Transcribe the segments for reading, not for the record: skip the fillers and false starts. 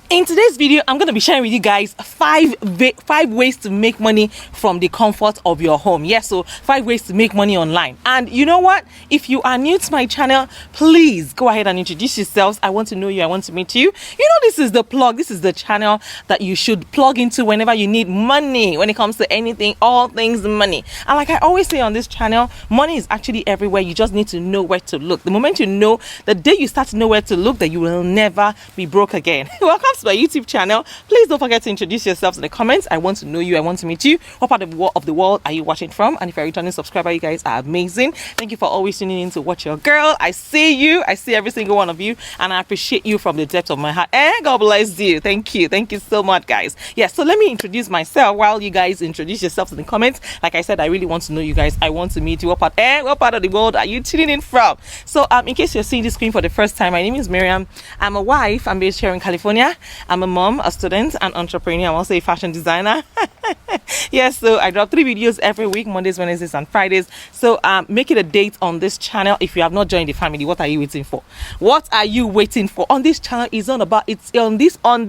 In today's video, I'm going to be sharing with you guys five ways to make money from the comfort of your home. Yes, so 5 ways to make money online. And you know what? If you are new to my channel, please go ahead and introduce yourselves. I want to know you. I want to meet you. You know, this is the plug. This is the channel that you should plug into whenever you need money. When it comes to anything, all things money. And like I always say on this channel, money is actually everywhere. You just need to know where to look. The moment you know, the day you start to know where to look, that you will never be broke again. Welcome to my YouTube channel. Please don't forget to introduce yourselves in the comments. I want to know you. I want to meet you. What part of the world are you watching from? And if you're a returning subscriber, you guys are amazing. Thank you for always tuning in to watch your girl. I see you. I see every single one of you, and I appreciate you from the depth of my heart. And God bless you. Thank you. Thank you so much, guys. Yeah, so let me introduce myself while you guys introduce yourselves in the comments. Like I said, I really want to know you guys. I want to meet you. What part of the world are you tuning in from? So in case you're seeing this screen for the first time, my name is Mariam. I'm a wife. I'm based here in California. I'm a mom, a student, an entrepreneur. I'm also a fashion designer. Yes, so I drop 3 videos every week, Mondays, Wednesdays, and Fridays. So make it a date on this channel. If you have not joined the family, what are you waiting for? What are you waiting for? On this channel is all about on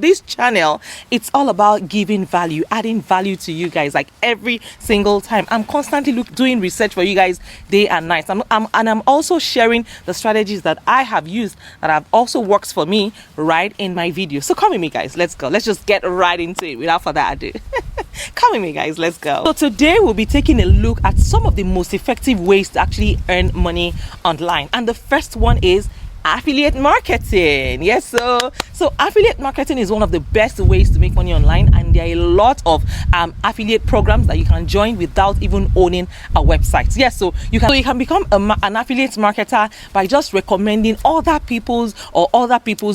this channel, it's all about giving value, adding value to you guys, like every single time. I'm constantly doing research for you guys day and night. I'm also sharing the strategies that I have used that have also worked for me right in my video. So come with me, guys. Let's go. Let's just get right into it without further ado. Come with me, guys. Let's go. So today we'll be taking a look at some of the most effective ways to actually earn money online. And the first one is affiliate marketing. Yes, so affiliate marketing is one of the best ways to make money online, and there are a lot of affiliate programs that you can join without even owning a website. Yes, so you can become an affiliate marketer by just recommending other people's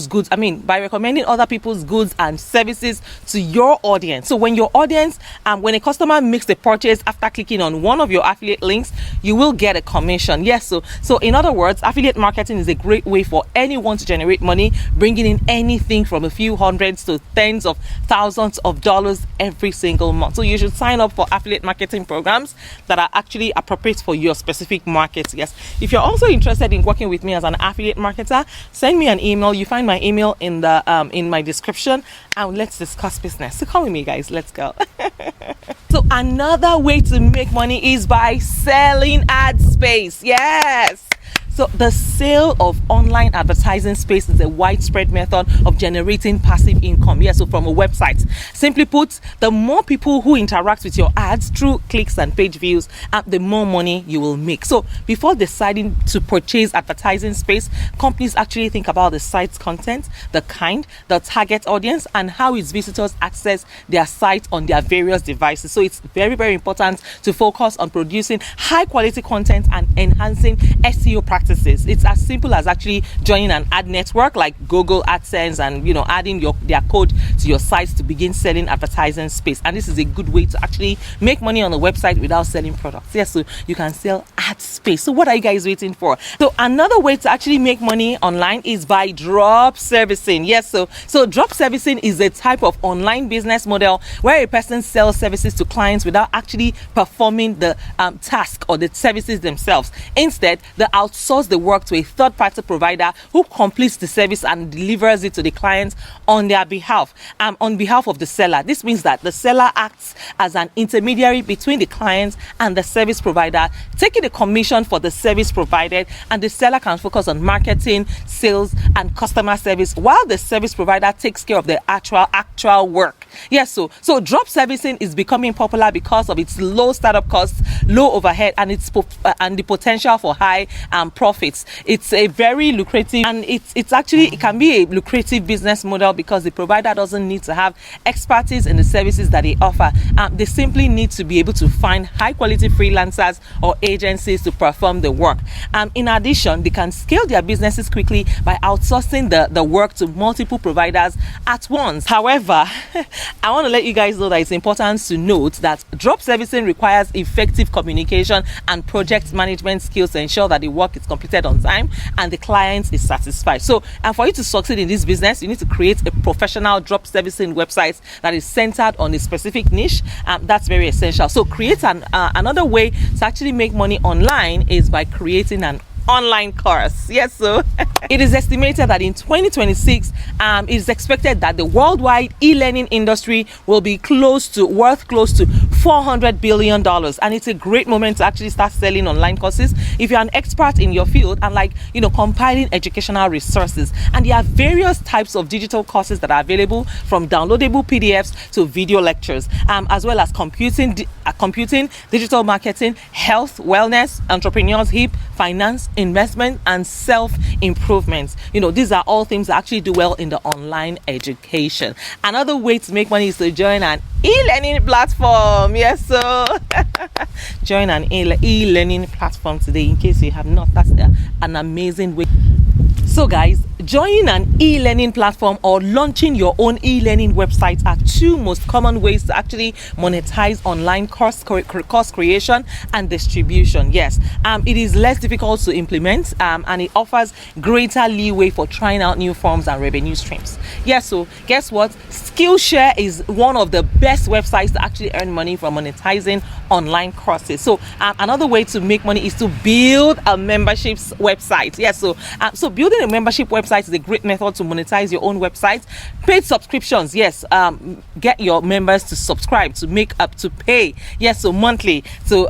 goods. I mean, by recommending other people's goods and services to your audience. So when your audience, when a customer makes the purchase after clicking on one of your affiliate links, you will get a commission. Yes, so in other words, affiliate marketing is a great way for anyone to generate money, bringing in anything from a few hundreds to tens of thousands of dollars every single month. So you should sign up for affiliate marketing programs that are actually appropriate for your specific market. Yes, if you're also interested in working with me as an affiliate marketer, send me an email. You find my email in the in my description, and let's discuss business. So come with me, guys. Let's go. So another way to make money is by selling ad space. Yes. So the sale of online advertising space is a widespread method of generating passive income. Yes, so from a website. Simply put, the more people who interact with your ads through clicks and page views, the more money you will make. So before deciding to purchase advertising space, companies actually think about the site's content, the target audience, and how its visitors access their site on their various devices. So it's very, very important to focus on producing high quality content and enhancing SEO practices. It's as simple as actually joining an ad network like Google AdSense and adding their code to your sites to begin selling advertising space. And this is a good way to actually make money on a website without selling products. Yes, so you can sell ad space. So what are you guys waiting for? So another way to actually make money online is by drop servicing. Yes, so drop servicing is a type of online business model where a person sells services to clients without actually performing the task or the services themselves. Instead, they outsource the work to a third-party provider who completes the service and delivers it to the client on their behalf, on behalf of the seller. This means that the seller acts as an intermediary between the client and the service provider, taking a commission for the service provided, and the seller can focus on marketing, sales, and customer service while the service provider takes care of the actual work. Yes, so drop servicing is becoming popular because of its low startup costs, low overhead, and and the potential for high profits. It's a very lucrative, and it can be a lucrative business model because the provider doesn't need to have expertise in the services that they offer. They simply need to be able to find high quality freelancers or agencies to perform the work. In addition, they can scale their businesses quickly by outsourcing the work to multiple providers at once. However, I want to let you guys know that it's important to note that drop servicing requires effective communication and project management skills to ensure that the work is completed on time and the client is satisfied. So, and for you to succeed in this business, you need to create a professional drop servicing website that is centered on a specific niche. That's very essential. So create another way to actually make money online is by creating an online course. Yes, so it is estimated that in 2026, it is expected that the worldwide e-learning industry will be worth close to $400 billion. And it's a great moment to actually start selling online courses if you're an expert in your field and compiling educational resources. And there are various types of digital courses that are available, from downloadable PDFs to video lectures, as well as computing, digital marketing, health, wellness, entrepreneurship, finance, investment, and self-improvement. These are all things that actually do well in the online education. Another way to make money is to join an e-learning platform. Yes, so join an e-learning platform today, in case you have not. That's an amazing way. So guys, joining an e-learning platform or launching your own e-learning website are two most common ways to actually monetize online course creation and distribution. Yes, it is less difficult to implement, and it offers greater leeway for trying out new forms and revenue streams. Yes, so guess what? Skillshare is one of the best websites to actually earn money from monetizing online courses. So another way to make money is to build a membership website. Yes, so building a membership website is a great method to monetize your own website. Paid subscriptions, yes, get your members to subscribe, to pay, yes, so monthly, to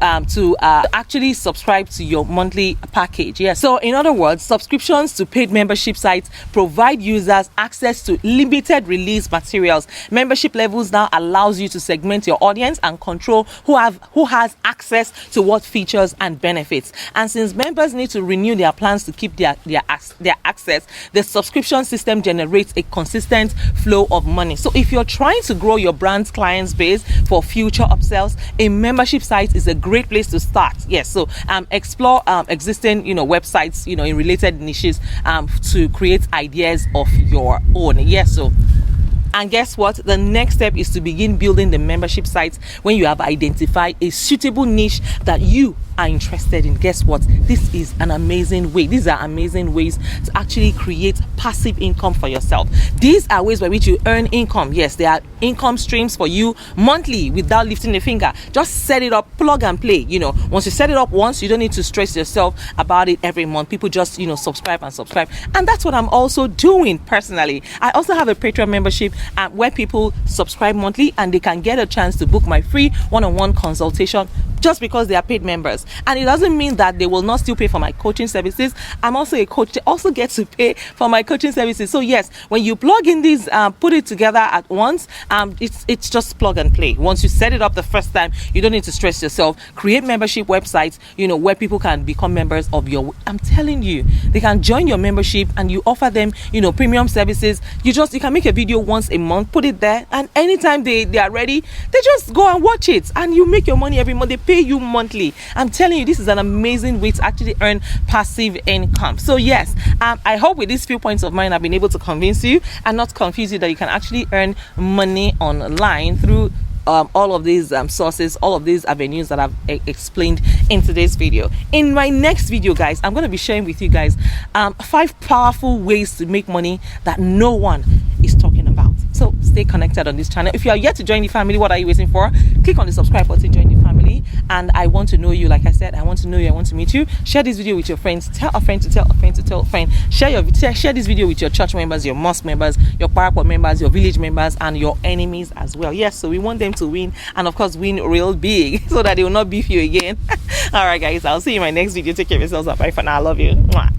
actually subscribe to your monthly package. Yes, so in other words, subscriptions to paid membership sites provide users access to limited release materials. Membership levels now allows you to segment your audience and control who has access to what features and benefits. And since members need to renew their plans to keep their access, the subscription system generates a consistent flow of money. So if you're trying to grow your brand's clients base for future upsells, a membership site is a great place to start. Yes, so explore existing websites in related niches to create ideas of your own. Yes, so and guess what? The next step is to begin building the membership sites when you have identified a suitable niche that you are interested in. Guess what? This is an amazing way. These are amazing ways to actually create passive income for yourself. These are ways by which you earn income. Yes, there are income streams for you monthly without lifting a finger. Just set it up, plug and play. Once you set it up once, you don't need to stress yourself about it every month. People just subscribe. And that's what I'm also doing personally. I also have a Patreon membership where people subscribe monthly and they can get a chance to book my free one-on-one consultation just because they are paid members. And it doesn't mean that they will not still pay for my coaching services. I'm also a coach. They also get to pay for my coaching services. So yes, when you plug in these, put it together at once, it's just plug and play. Once you set it up the first time, you don't need to stress yourself. Create membership websites, where people can become members of your, I'm telling you, they can join your membership and you offer them, premium services. You can make a video once a month, put it there, and anytime they are ready, they just go and watch it and you make your money every month. They pay you monthly. I'm telling you, this is an amazing way to actually earn passive income. So yes, I hope with these few points of mine I've been able to convince you and not confuse you that you can actually earn money online through all of these sources, all of these avenues that I've explained in today's video. In my next video, guys, I'm going to be sharing with you guys 5 powerful ways to make money that no one is talking about. So stay connected on this channel. If you are yet to join the family, what are you waiting for? Click on the subscribe button, join the family. And I want to know you. Like I said, I want to know you. I want to meet you. Share this video with your friends. Tell a friend to tell a friend to tell a friend. Share this video with your church members, your mosque members, your parapet members, your village members, and your enemies as well. Yes, so we want them to win, and of course win real big, so that they will not beef you again. All right, guys, I'll see you in my next video. Take care of yourselves. Bye for now. I love you. Mwah.